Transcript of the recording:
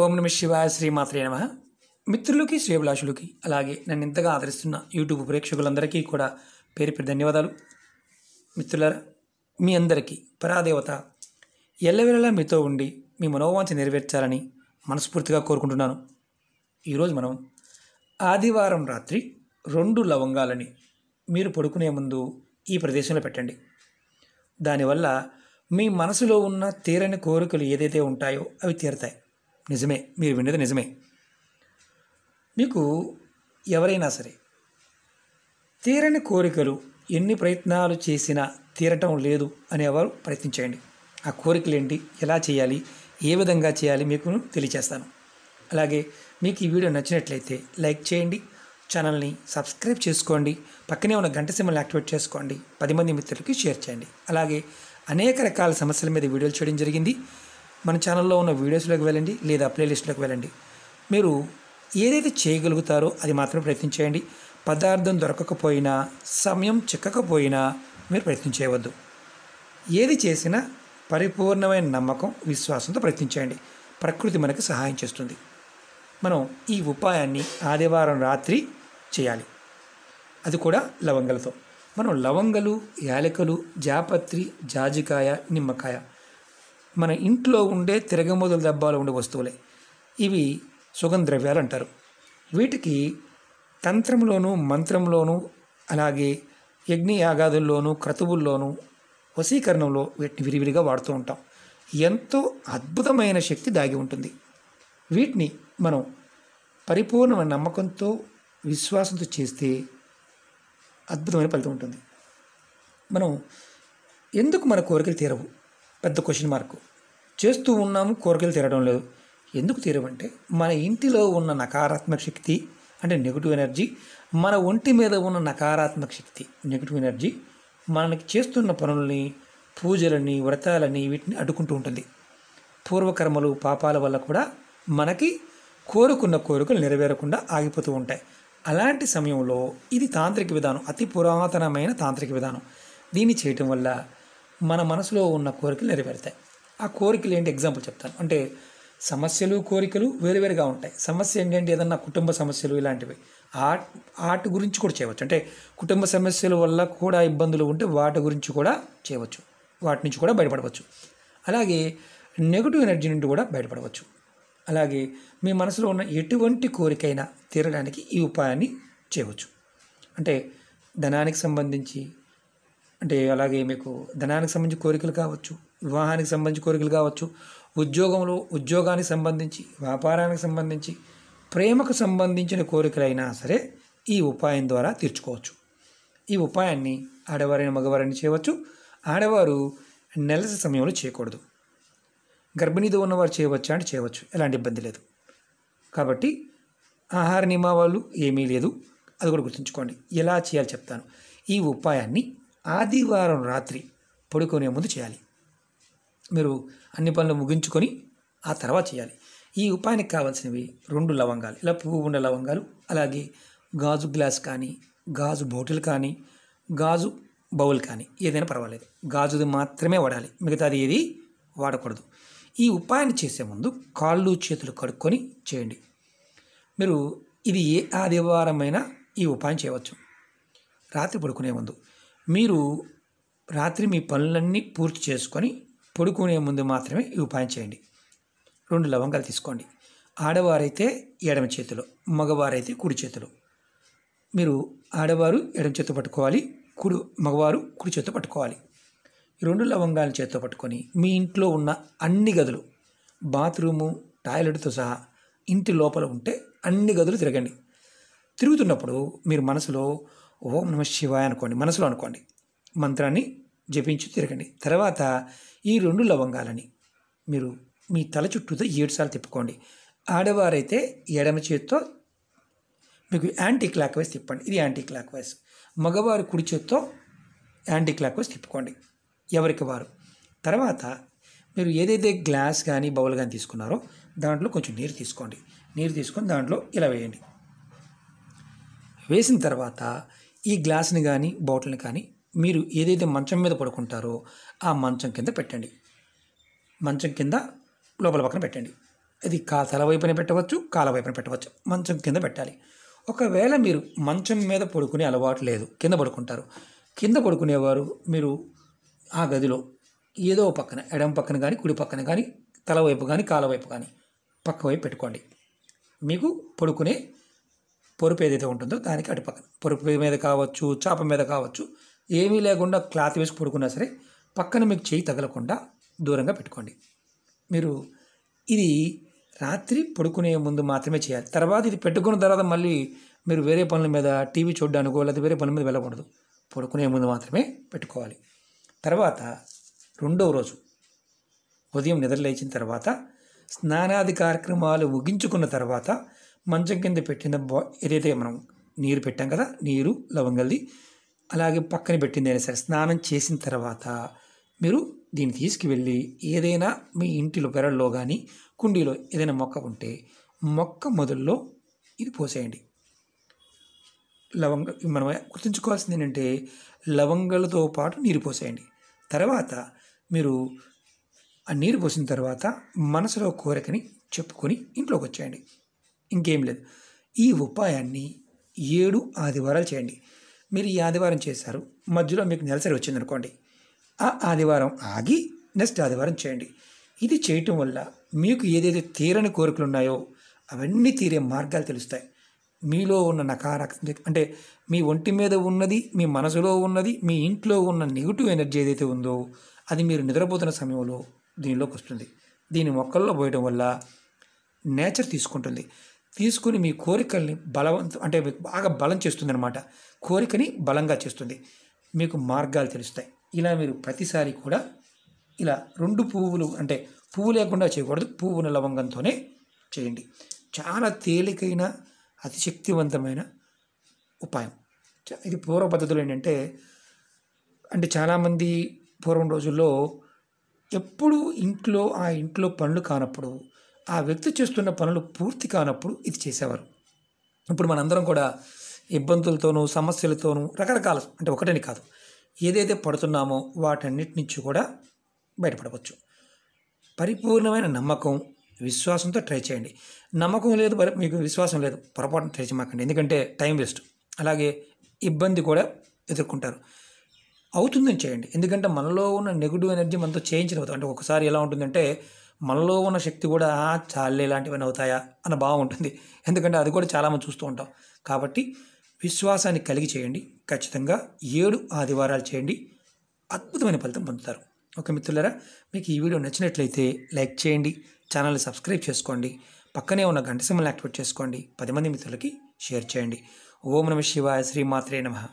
ఓం నమ శివాయ శ్రీమాత్రే నమ. మిత్రులకి శ్రేభిలాషులకి అలాగే నన్ను ఇంతగా ఆదరిస్తున్న యూట్యూబ్ ప్రేక్షకులందరికీ కూడా పేరు పేరు ధన్యవాదాలు. మిత్రులారా, మీ అందరికీ పరాదేవత ఎల్లవేళలా మీతో ఉండి మీ మనోవాంఛ నెరవేర్చాలని మనస్ఫూర్తిగా కోరుకుంటున్నాను. ఈరోజు మనం ఆదివారం రాత్రి 2 లవంగాలని మీరు పడుకునే ముందు ఈ ప్రదేశంలో పెట్టండి. దానివల్ల మీ మనసులో ఉన్న తీరని కోరికలు ఏదైతే ఉంటాయో అవి తీరతాయి. నిజమే, మీరు విన్నది నిజమే. మీకు ఎవరైనా సరే తీరని కోరికలు ఎన్ని ప్రయత్నాలు చేసినా తీరటం లేదు అనేవారు ప్రయత్నించేయండి. ఆ కోరికలు ఏంటి, ఎలా చేయాలి, ఏ విధంగా చేయాలి మీకు తెలియచేస్తాను. అలాగే మీకు ఈ వీడియో నచ్చినట్లయితే లైక్ చేయండి, ఛానల్ని సబ్స్క్రైబ్ చేసుకోండి, పక్కనే ఉన్న గంట సింబల్ని యాక్టివేట్ చేసుకోండి, 10 మంది మిత్రులకి షేర్ చేయండి. అలాగే అనేక రకాల సమస్యల మీద వీడియోలు చేయడం జరిగింది. మన ఛానల్లో ఉన్న వీడియోస్లోకి వెళ్ళండి లేదా ప్లేలిస్ట్లోకి వెళ్ళండి. మీరు ఏదైతే చేయగలుగుతారో అది మాత్రమే ప్రయత్నించేయండి. పదార్థం దొరకకపోయినా, సమయం చిక్కకపోయినా మీరు ప్రయత్నం చేయవద్దు. ఏది చేసినా పరిపూర్ణమైన నమ్మకం, విశ్వాసంతో ప్రయత్నించేయండి. ప్రకృతి మనకి సహాయం చేస్తుంది. మనం ఈ ఉపాయాన్ని ఆదివారం రాత్రి చేయాలి, అది కూడా లవంగలతో. మనం లవంగలు, యాలకులు, జాపత్రి, జాజికాయ, నిమ్మకాయ మన ఇంట్లో ఉండే తిరగమోదుల డబ్బాలో ఉండే వస్తువులే. ఇవి సుగంధ ద్రవ్యాలు అంటారు. వీటికి తంత్రంలోనూ, మంత్రంలోనూ, అలాగే యజ్ఞయాగాదుల్లోనూ, క్రతువుల్లోనూ, వశీకరణంలో వీటిని విరివిరిగా వాడుతూ ఉంటాం. ఎంతో అద్భుతమైన శక్తి దాగి ఉంటుంది. వీటిని మనం పరిపూర్ణమైన నమ్మకంతో, విశ్వాసంతో చేస్తే అద్భుతమైన ఫలితం ఉంటుంది. మనం ఎందుకు మన కోరికలు తీరవు? పెద్ద క్వశ్చన్ మార్కు. చేస్తూ ఉన్నాము, కోరికలు తీరడం లేదు. ఎందుకు తీరవంటే మన ఇంటిలో ఉన్న నకారాత్మక శక్తి అంటే నెగిటివ్ ఎనర్జీ, మన ఒంటి మీద ఉన్న నకారాత్మక శక్తి నెగిటివ్ ఎనర్జీ మనకి చేస్తున్న పనులని, పూజలని, వ్రతాలని వీటిని అడ్డుకుంటూ ఉంటుంది. పూర్వకర్మలు, పాపాల వల్ల కూడా మనకి కోరుకున్న కోరికలు నెరవేరకుండా ఆగిపోతూ ఉంటాయి. అలాంటి సమయంలో ఇది తాంత్రిక విధానం, అతి పురాతనమైన తాంత్రిక విధానం. దీన్ని చేయటం వల్ల మన మనసులో ఉన్న కోరికలు నెరవేరుతాయి. ఆ కోరికలు ఏంటి ఎగ్జాంపుల్ చెప్తాను. అంటే సమస్యలు, కోరికలు వేరువేరుగా ఉంటాయి. సమస్య ఏంటంటే ఏదన్నా కుటుంబ సమస్యలు ఇలాంటివి, వాటి గురించి కూడా చేయవచ్చు. అంటే కుటుంబ సమస్యల వల్ల కూడా ఇబ్బందులు ఉంటే వాటి గురించి కూడా చేయవచ్చు, వాటి నుంచి కూడా బయటపడవచ్చు. అలాగే నెగిటివ్ ఎనర్జీ నుండి కూడా బయటపడవచ్చు. అలాగే మీ మనసులో ఉన్న ఎటువంటి కోరికైనా తీరడానికి ఈ ఉపాయాన్ని చేయవచ్చు. అంటే ధనానికి సంబంధించి, అంటే అలాగే మీకు ధనానికి సంబంధించి కోరికలు కావచ్చు, వివాహానికి సంబంధించి కోరికలు కావచ్చు, ఉద్యోగానికి సంబంధించి, వ్యాపారానికి సంబంధించి, ప్రేమకు సంబంధించిన కోరికలైనా సరే ఈ ఉపాయం ద్వారా తీర్చుకోవచ్చు. ఈ ఉపాయాన్ని ఆడవారైన మగవారైనా చేయవచ్చు. ఆడవారు నెలసరి సమయంలో చేయకూడదు. గర్భిణీతో ఉన్నవారు చేయవచ్చా అంటే చేయవచ్చు, ఎలాంటి ఇబ్బంది లేదు. కాబట్టి ఆహార నియమాలు ఏమీ లేదు, అది కూడా గుర్తుంచుకోండి. ఎలా చేయాలి చెప్తాను. ఈ ఉపాయాన్ని ఆదివారం రాత్రి పడుకునే ముందు చేయాలి. మీరు అన్ని పనులు ముగించుకొని ఆ తర్వాత చేయాలి. ఈ ఉపాయానికి కావాల్సినవి 2 లవంగాలు, ఇలా పువ్వు ఉన్న లవంగాలు, అలాగే గాజు గ్లాస్ కానీ, గాజు బాటిల్ కానీ, గాజు బౌల్ కానీ ఏదైనా పర్వాలేదు. గాజుది మాత్రమే వాడాలి, మిగతాది ఏది వాడకూడదు. ఈ ఉపాయాన్ని చేసే ముందు కాళ్ళు చేతులు కడుక్కొని చేయండి. మీరు ఇది ఏ ఆదివారమైనా ఈ ఉపాయం చేయవచ్చు. రాత్రి పడుకునే ముందు మీరు రాత్రి మీ పనులన్నీ పూర్తి చేసుకొని పడుకునే ముందు మాత్రమే ఈ ఉపాయం చేయండి. 2 లవంగాలు తీసుకోండి. ఆడవారైతే ఎడమ చేతిలో, మగవారైతే కుడి చేతిలో. మీరు ఆడవారు ఎడమ చేతితో పట్టుకోవాలి, మగవారు కుడి చేతితో పట్టుకోవాలి. ఈ 2 లవంగాలను చేతితో పట్టుకొని మీ ఇంట్లో ఉన్న అన్ని గదులు, బాత్రూము, టాయిలెట్తో సహా ఇంటి లోపల ఉంటే అన్ని గదులు తిరగండి. తిరుగుతున్నప్పుడు మీరు మనసులో ఓం నమ శివాయ అనుకోండి, మనసులో అనుకోండి, మంత్రాన్ని జపించి తిరగండి. తర్వాత ఈ 2 లవంగాలని మీరు మీ తల చుట్టూతో 7 సార్లు తిప్పుకోండి. ఆడవారైతే ఎడమ చేతితో మీకు యాంటీ క్లాక్ వైజ్ తిప్పండి, ఇది యాంటీ క్లాక్ వైజ్. మగవారు కుడి చేతితో యాంటీ క్లాక్ వైజ్ తిప్పుకోండి, ఎవరికి వారు. తర్వాత మీరు ఏదైతే గ్లాస్ కానీ బౌల్ కానీ తీసుకున్నారో దాంట్లో కొంచెం నీరు తీసుకోండి. నీరు తీసుకొని దాంట్లో ఇలా వేయండి. వేసిన తర్వాత ఈ గ్లాస్ని కానీ బాటిల్ని కానీ మీరు ఏదైతే మంచం మీద పడుకుంటారో ఆ మంచం కింద పెట్టండి. మంచం కింద లోపల పక్కన పెట్టండి. ఇది తల వైపున పెట్టవచ్చు, కాళ్ళ వైపున పెట్టవచ్చు. మంచం కింద పెట్టాలి. ఒకవేళ మీరు మంచం మీద పడుకునే అలవాటు లేదు, కింద పడుకుంటారు. కింద పడుకునేవారు మీరు ఆ గదిలో ఏదో పక్కన, ఎడమ పక్కన కానీ కుడి పక్కన కానీ, తల వైపు కానీ కాళ్ళ వైపు కానీ పక్క వైపు పెట్టుకోండి. మీకు పడుకునే పొరుపు ఏదైతే ఉంటుందో దానికి అటు పక్కన, పొరుపు మీద కావచ్చు, చాప మీద కావచ్చు, ఏమీ లేకుండా క్లాత్ వేసి పడుకున్నా సరే పక్కన మీకు చేయి తగలకుండా దూరంగా పెట్టుకోండి. మీరు ఇది రాత్రి పడుకునే ముందు మాత్రమే చేయాలి. తర్వాత ఇది పెట్టుకున్న తర్వాత మళ్ళీ మీరు వేరే పనుల మీద, టీవీ చూడడానికో లేదా వేరే పనుల మీద వెళ్ళకూడదు. పడుకునే ముందు మాత్రమే పెట్టుకోవాలి. తర్వాత రెండవ రోజు ఉదయం నిద్ర లేచిన తర్వాత స్నానాది కార్యక్రమాలు ముగించుకున్న తర్వాత మంచం కింద పెట్టిన ఏదైతే మనం నీరు పెట్టాం కదా, నీరు లవంగల్ది, అలాగే పక్కన పెట్టింది అయినా సరే, స్నానం చేసిన తర్వాత మీరు దీన్ని తీసుకువెళ్ళి ఏదైనా మీ ఇంటిలో పెరల్లో కానీ కుండీలో ఏదైనా మొక్క ఉంటే మొక్క మొదల్లో ఇది పోసేయండి. మనం గుర్తుంచుకోవాల్సింది ఏంటంటే లవంగాలతో పాటు నీరు పోసేయండి. తర్వాత మీరు ఆ నీరు పోసిన తర్వాత మనసులో కోరికని చెప్పుకొని ఇంట్లోకి వచ్చేయండి. ఇంకేం లేదు. ఈ ఉపాయాన్ని 7 ఆదివారాలు చేయండి. మీరు ఈ ఆదివారం చేశారు, మధ్యలో మీకు నెలసరి వచ్చిందనుకోండి, ఆ ఆదివారం ఆగి నెక్స్ట్ ఆదివారం చేయండి. ఇది చేయటం వల్ల మీకు ఏదైతే తీరని కోరికలు ఉన్నాయో అవన్నీ తీరే మార్గాలు తెలుస్తాయి. మీలో ఉన్న నకారాత్మక అంటే మీ ఒంటి మీద ఉన్నది, మీ మనసులో ఉన్నది, మీ ఇంట్లో ఉన్న నెగిటివ్ ఎనర్జీ ఏదైతే ఉందో అది మీరు నిద్రపోతున్న సమయంలో దీనిలోకి వస్తుంది. దీని మొక్కల్లో పోయడం వల్ల నేచర్ తీసుకుంటుంది. తీసుకుని మీ కోరికల్ని అంటే బాగా బలం చేస్తుంది అనమాట. కోరికని బలంగా చేస్తుంది. మీకు మార్గాలు తెలుస్తాయి. ఇలా మీరు ప్రతిసారి కూడా ఇలా 2 పువ్వులు, అంటే పువ్వు లేకుండా చేయకూడదు, పువ్వున లవంగంతోనే చేయండి. చాలా తేలికైన అతి శక్తివంతమైన ఉపాయం. ఇది పూర్వ పద్ధతులు ఏంటంటే, చాలామంది పూర్వం రోజుల్లో ఎప్పుడు ఆ ఇంట్లో పనులు కానప్పుడు, ఆ వ్యక్తి చేస్తున్న పనులు పూర్తి కానప్పుడు ఇది చేసేవారు. ఇప్పుడు మనందరం కూడా ఇబ్బందులతోనూ సమస్యలతోనూ రకరకాల, ఒకటని కాదు, ఏదైతే పడుతున్నామో వాటన్నిటి నుంచి కూడా బయటపడవచ్చు. పరిపూర్ణమైన నమ్మకం, విశ్వాసంతో ట్రై చేయండి. నమ్మకం లేదు, మీకు విశ్వాసం లేదు, పొరపాటున ట్రై చేయమాకండి. ఎందుకంటే టైం వేస్ట్, అలాగే ఇబ్బంది కూడా ఎదుర్కొంటారు. అవుతుందని చేయండి. ఎందుకంటే మనలో ఉన్న నెగిటివ్ ఎనర్జీ మనతో చేయించిన అవుతుంది. ఒకసారి ఎలా ఉంటుందంటే మనలో ఉన్న శక్తి కూడా చాలే ఇలాంటివన్నీ అవుతాయా అన్న భావం ఉంటుంది. ఎందుకంటే అది కూడా చాలామంది చూస్తూ ఉంటాం. కాబట్టి విశ్వాసాన్ని కలిగి చేయండి. ఖచ్చితంగా 7 ఆదివారాలు చేయండి. అద్భుతమైన ఫలితం పొందుతారు. ఓకే మిత్రులారా, మీకు ఈ వీడియో నచ్చినట్లయితే లైక్ చేయండి, ఛానల్ని సబ్స్క్రైబ్ చేసుకోండి, పక్కనే ఉన్న గంట సింబల్ని యాక్టివేట్ చేసుకోండి, 10 మంది మిత్రులకి షేర్ చేయండి. ఓం నమః శివాయ, శ్రీమాత్రే నమః.